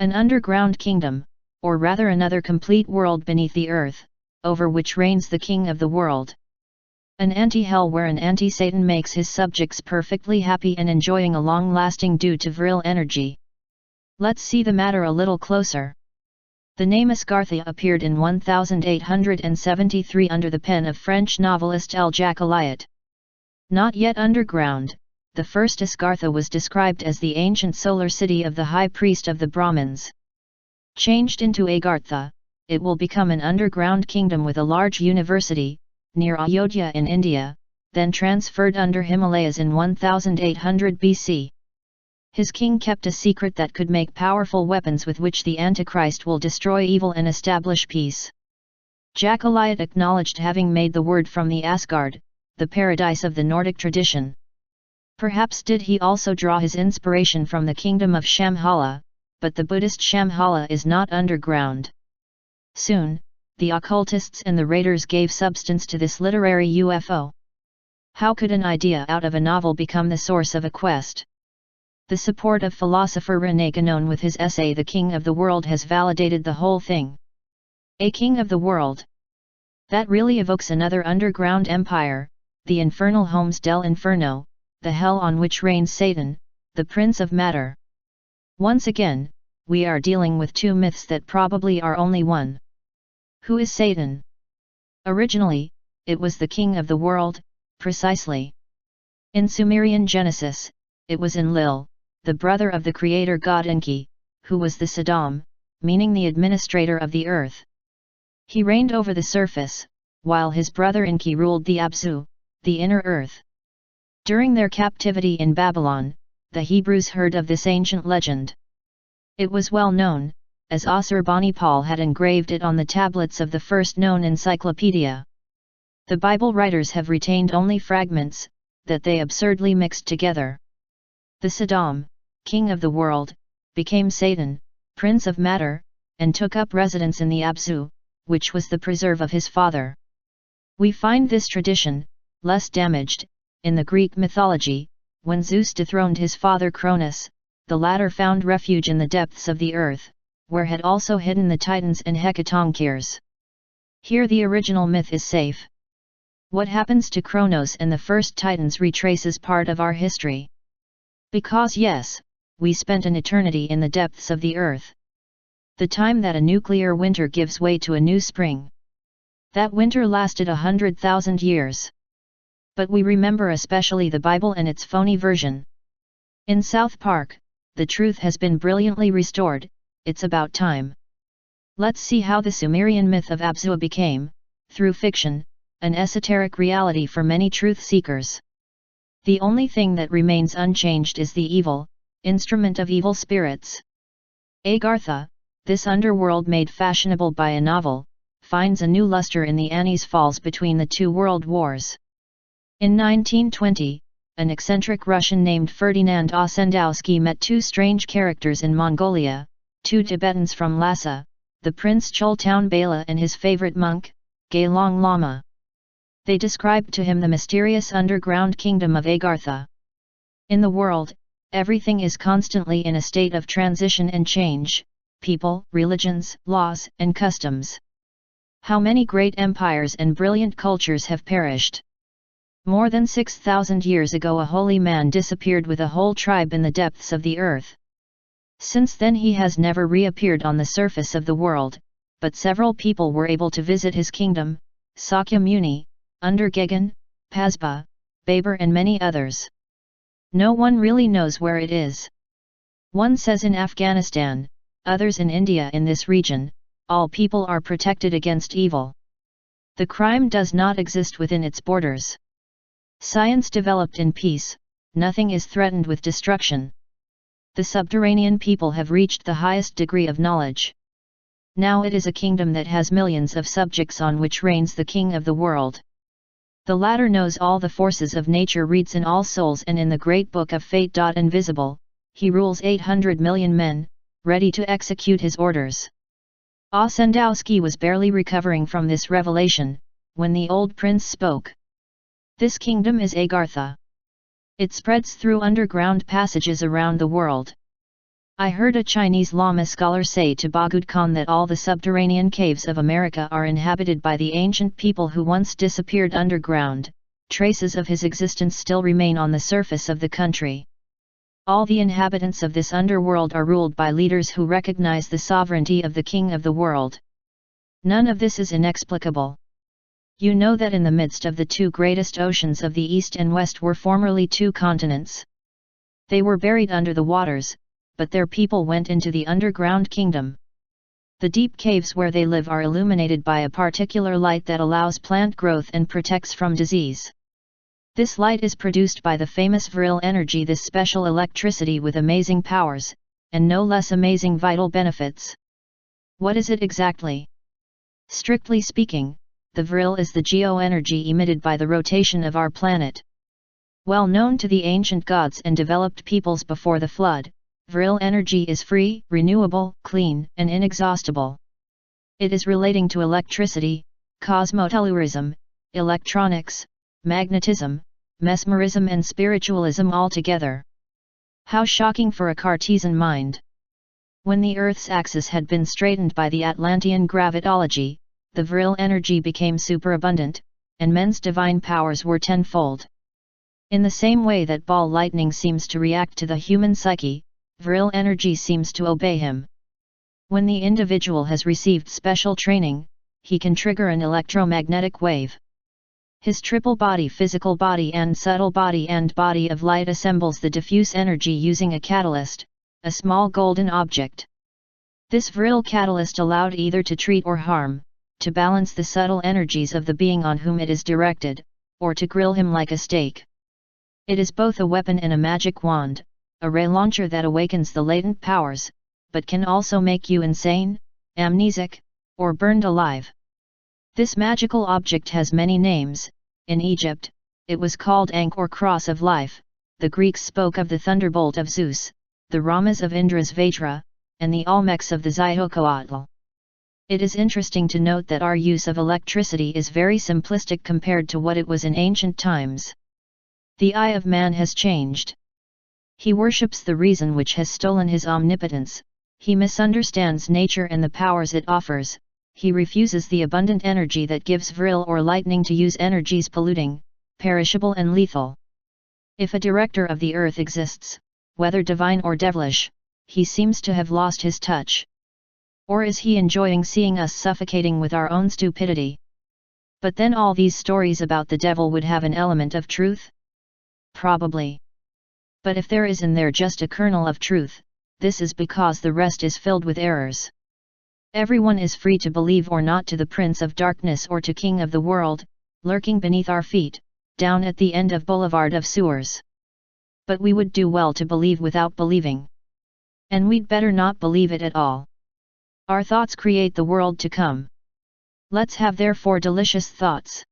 An underground kingdom, or rather another complete world beneath the earth, over which reigns the king of the world. An anti-hell where an anti-Satan makes his subjects perfectly happy and enjoying a long-lasting due to Vril energy. Let's see the matter a little closer. The name Agartha appeared in 1873 under the pen of French novelist L. Jacques. Not yet underground, the first Agartha was described as the ancient solar city of the high priest of the Brahmins. Changed into Agartha, it will become an underground kingdom with a large university, near Ayodhya in India, then transferred under Himalayas in 1800 BC. His king kept a secret that could make powerful weapons with which the Antichrist will destroy evil and establish peace. Jacques acknowledged having made the word from the Asgard, the paradise of the Nordic tradition. Perhaps did he also draw his inspiration from the kingdom of Shambhala, but the Buddhist Shambhala is not underground. Soon, the occultists and the raiders gave substance to this literary UFO. How could an idea out of a novel become the source of a quest? The support of philosopher René Guénon with his essay The King of the World has validated the whole thing. A king of the world. That really evokes another underground empire, the infernal Homes del Inferno, the hell on which reigns Satan, the prince of matter. Once again, we are dealing with two myths that probably are only one. Who is Satan? Originally, it was the king of the world, precisely. In Sumerian Genesis, it was Enlil, the brother of the creator god Enki, who was the Sodom, meaning the administrator of the earth. He reigned over the surface, while his brother Enki ruled the Abzu, the inner earth. During their captivity in Babylon, the Hebrews heard of this ancient legend. It was well known, as Assurbanipal had engraved it on the tablets of the first known encyclopedia. The Bible writers have retained only fragments, that they absurdly mixed together. The Sodom, king of the world, became Satan, prince of matter, and took up residence in the Abzu, which was the preserve of his father. We find this tradition, less damaged, in the Greek mythology, when Zeus dethroned his father Cronus, the latter found refuge in the depths of the earth, where had also hidden the Titans and Hecatoncheires. Here the original myth is safe. What happens to Kronos and the first Titans retraces part of our history. Because yes, we spent an eternity in the depths of the earth. The time that a nuclear winter gives way to a new spring. That winter lasted 100,000 years. But we remember especially the Bible and its phony version. In South Park, the truth has been brilliantly restored, it's about time. Let's see how the Sumerian myth of Abzu became, through fiction, an esoteric reality for many truth seekers. The only thing that remains unchanged is the evil, instrument of evil spirits. Agartha, this underworld made fashionable by a novel, finds a new luster in the Annies Falls between the two world wars. In 1920, an eccentric Russian named Ferdinand Ossendowski met two strange characters in Mongolia, two Tibetans from Lhasa, the Prince Choltown Bela and his favorite monk, Gelong Lama. They described to him the mysterious underground kingdom of Agartha. In the world, everything is constantly in a state of transition and change, people, religions, laws, and customs. How many great empires and brilliant cultures have perished? More than 6,000 years ago a holy man disappeared with a whole tribe in the depths of the earth. Since then he has never reappeared on the surface of the world, but several people were able to visit his kingdom, Sakya Muni, Undergegan, Paspa, Baber and many others. No one really knows where it is. One says in Afghanistan, others in India. In this region, all people are protected against evil. The crime does not exist within its borders. Science developed in peace, nothing is threatened with destruction. The subterranean people have reached the highest degree of knowledge. Now it is a kingdom that has millions of subjects on which reigns the king of the world. The latter knows all the forces of nature, reads in all souls and in the great book of fate. Invisible, he rules 800 million men, ready to execute his orders. Ossendowski was barely recovering from this revelation, when the old prince spoke. This kingdom is Agartha. It spreads through underground passages around the world. I heard a Chinese Lama scholar say to Bagud Khan that all the subterranean caves of America are inhabited by the ancient people who once disappeared underground. Traces of his existence still remain on the surface of the country. All the inhabitants of this underworld are ruled by leaders who recognize the sovereignty of the king of the world. None of this is inexplicable. You know that in the midst of the two greatest oceans of the East and West were formerly two continents. They were buried under the waters, but their people went into the underground kingdom. The deep caves where they live are illuminated by a particular light that allows plant growth and protects from disease. This light is produced by the famous Vril energy, this special electricity with amazing powers, and no less amazing vital benefits. What is it exactly? Strictly speaking, the Vril is the geo-energy emitted by the rotation of our planet. Well known to the ancient gods and developed peoples before the flood, Vril energy is free, renewable, clean, and inexhaustible. It is relating to electricity, cosmotellurism, electronics, magnetism, mesmerism and spiritualism all together. How shocking for a Cartesian mind! When the Earth's axis had been straightened by the Atlantean gravitology, the Vril energy became superabundant, and men's divine powers were tenfold. In the same way that ball lightning seems to react to the human psyche, Vril energy seems to obey him. When the individual has received special training, he can trigger an electromagnetic wave. His triple body, physical body and subtle body and body of light, assembles the diffuse energy using a catalyst, a small golden object. This Vril catalyst allowed either to treat or harm, to balance the subtle energies of the being on whom it is directed, or to grill him like a steak. It is both a weapon and a magic wand, a ray launcher that awakens the latent powers, but can also make you insane, amnesic, or burned alive. This magical object has many names. In Egypt, it was called Ankh or Cross of Life, the Greeks spoke of the thunderbolt of Zeus, the Ramas of Indra's Vajra, and the Olmecs of the Xicoatl. It is interesting to note that our use of electricity is very simplistic compared to what it was in ancient times. The eye of man has changed. He worships the reason which has stolen his omnipotence, he misunderstands nature and the powers it offers, he refuses the abundant energy that gives Vril or lightning to use energies polluting, perishable and lethal. If a director of the earth exists, whether divine or devilish, he seems to have lost his touch. Or is he enjoying seeing us suffocating with our own stupidity? But then all these stories about the devil would have an element of truth? Probably. But if there is in there just a kernel of truth, this is because the rest is filled with errors. Everyone is free to believe or not to the Prince of Darkness or to King of the World, lurking beneath our feet, down at the end of Boulevard of Sewers. But we would do well to believe without believing. And we'd better not believe it at all. Our thoughts create the world to come. Let's have therefore delicious thoughts.